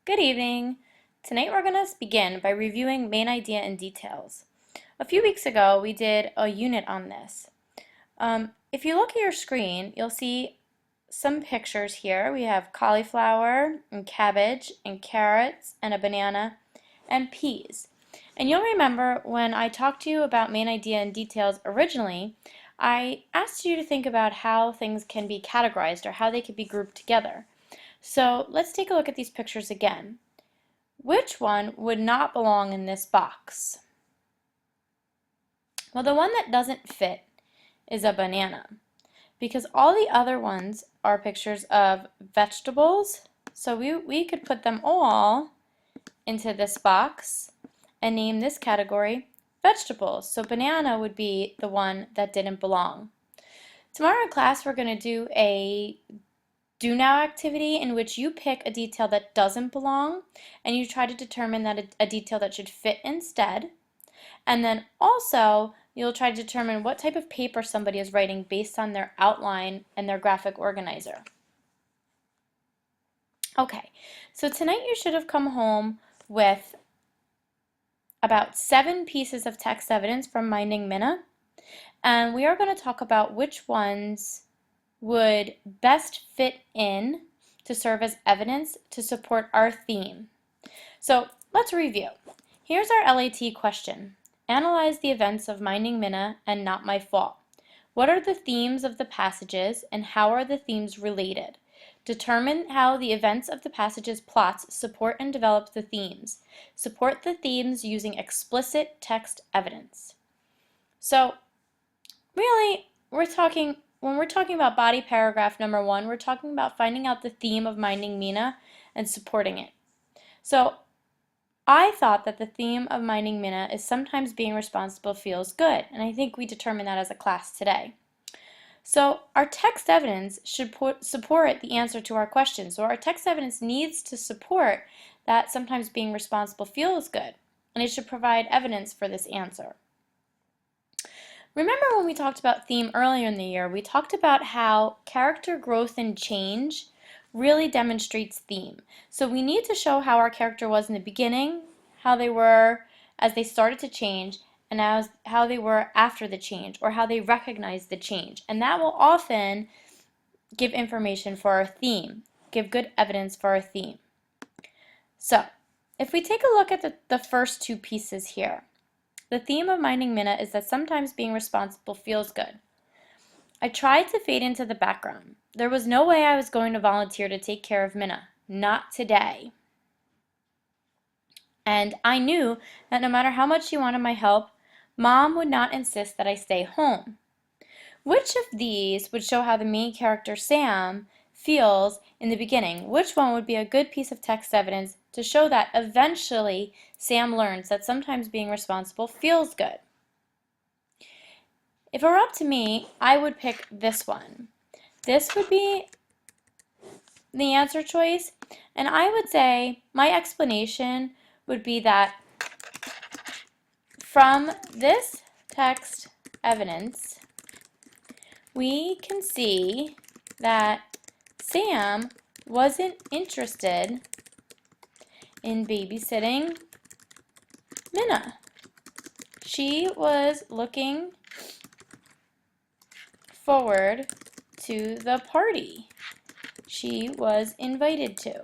Good evening. Tonight we're going to begin by reviewing main idea and details. A few weeks ago we did a unit on this. If you look at your screen, you'll see some pictures here. We have cauliflower and cabbage and carrots and a banana and peas. And you'll remember when I talked to you about main idea and details originally, I asked you to think about how things can be categorized or how they can be grouped together. So let's take a look at these pictures again. Which one would not belong in this box? Well, the one that doesn't fit is a banana because all the other ones are pictures of vegetables. So we could put them all into this box and name this category vegetables. So banana would be the one that didn't belong. Tomorrow in class we're going to do a do now activity in which you pick a detail that doesn't belong and you try to determine that a detail that should fit instead. And then also you'll try to determine what type of paper somebody is writing based on their outline and their graphic organizer. Okay, so tonight you should have come home with about 7 pieces of text evidence from Minding Minna, and we are going to talk about which ones would best fit in to serve as evidence to support our theme. So let's review. Here's our LAT question. Analyze the events of Minding Minna and Not My Fault. What are the themes of the passages and how are the themes related? Determine how the events of the passage's plots support and develop the themes. Support the themes using explicit text evidence. So really, when we're talking about body paragraph number 1, we're talking about finding out the theme of Minding Minna and supporting it. So I thought that the theme of Minding Minna is sometimes being responsible feels good, and I think we determined that as a class today. So our text evidence should support the answer to our question. So our text evidence needs to support that sometimes being responsible feels good, and it should provide evidence for this answer. Remember when we talked about theme earlier in the year, we talked about how character growth and change really demonstrates theme. So we need to show how our character was in the beginning, how they were as they started to change, and how they were after the change, or how they recognized the change. And that will often give information for our theme, give good evidence for our theme. So if we take a look at the first 2 pieces here, the theme of Minding Minna is that sometimes being responsible feels good. I tried to fade into the background. There was no way I was going to volunteer to take care of Minna. Not today. And I knew that no matter how much she wanted my help, Mom would not insist that I stay home. Which of these would show how the main character, Sam, feels in the beginning? Which one would be a good piece of text evidence to show that eventually Sam learns that sometimes being responsible feels good? If it were up to me, I would pick this one. This would be the answer choice, and I would say my explanation would be that from this text evidence, we can see that Sam wasn't interested in babysitting Minna. She was looking forward to the party she was invited to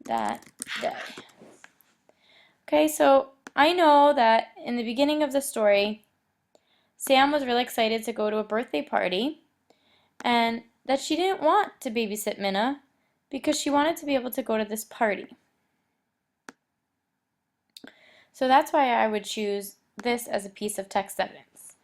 that day. Okay, so I know that in the beginning of the story, Sam was really excited to go to a birthday party and that she didn't want to babysit Minna because she wanted to be able to go to this party. So that's why I would choose this as a piece of text evidence.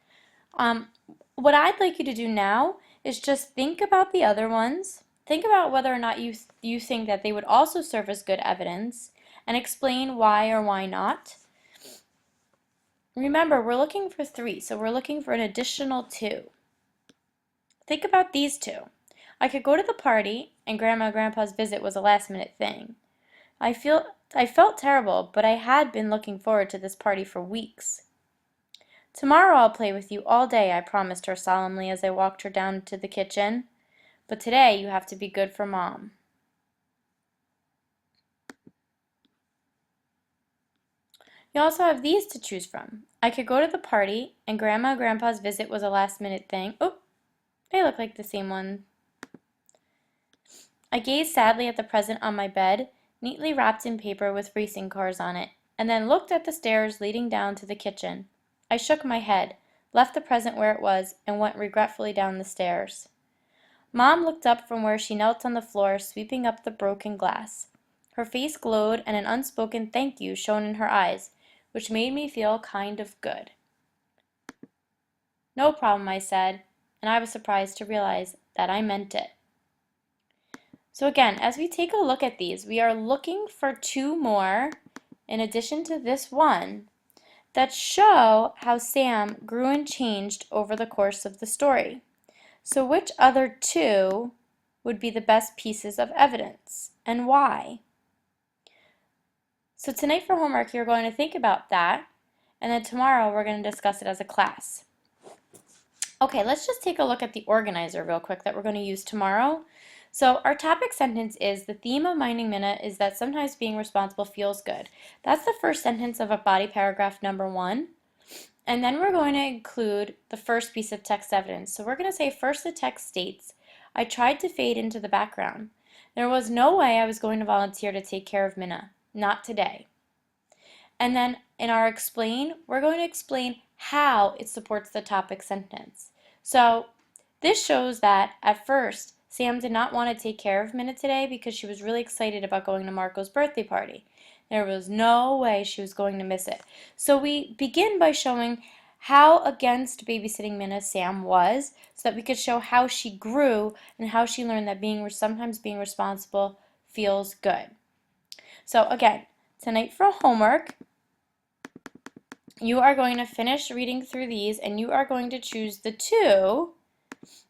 What I'd like you to do now is just think about the other ones. Think about whether or not you think that they would also serve as good evidence and explain why or why not. Remember, we're looking for 3, so we're looking for an additional 2. Think about these 2. I could go to the party, and Grandma and Grandpa's visit was a last-minute thing. I felt terrible, but I had been looking forward to this party for weeks. Tomorrow I'll play with you all day, I promised her solemnly as I walked her down to the kitchen. But today you have to be good for Mom. You also have these to choose from. I could go to the party, and Grandma and Grandpa's visit was a last-minute thing. Oh, they look like the same one. I gazed sadly at the present on my bed, neatly wrapped in paper with racing cars on it, and then looked at the stairs leading down to the kitchen. I shook my head, left the present where it was, and went regretfully down the stairs. Mom looked up from where she knelt on the floor, sweeping up the broken glass. Her face glowed, and an unspoken thank you shone in her eyes, which made me feel kind of good. No problem, I said, and I was surprised to realize that I meant it. So again, as we take a look at these, we are looking for two more, in addition to this one, that show how Sam grew and changed over the course of the story. So which other two would be the best pieces of evidence, and why? So tonight for homework, you're going to think about that, and then tomorrow we're going to discuss it as a class. Okay, let's just take a look at the organizer real quick that we're going to use tomorrow. So our topic sentence is, the theme of Minding Minna is that sometimes being responsible feels good. That's the first sentence of a body paragraph number 1. And then we're going to include the first piece of text evidence. So we're going to say, first the text states, I tried to fade into the background. There was no way I was going to volunteer to take care of Minna. Not today. And then in our explain, we're going to explain how it supports the topic sentence. So this shows that at first, Sam did not want to take care of Minna today because she was really excited about going to Marco's birthday party. There was no way she was going to miss it. So we begin by showing how against babysitting Minna Sam was, so that we could show how she grew and how she learned that sometimes being responsible feels good. So again, tonight for homework, you are going to finish reading through these, and you are going to choose the two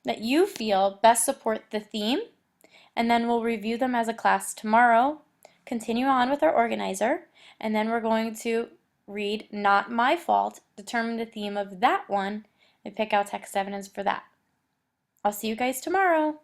that you feel best support the theme, and then we'll review them as a class tomorrow, continue on with our organizer, and then we're going to read Not My Fault, determine the theme of that one, and pick out text evidence for that. I'll see you guys tomorrow.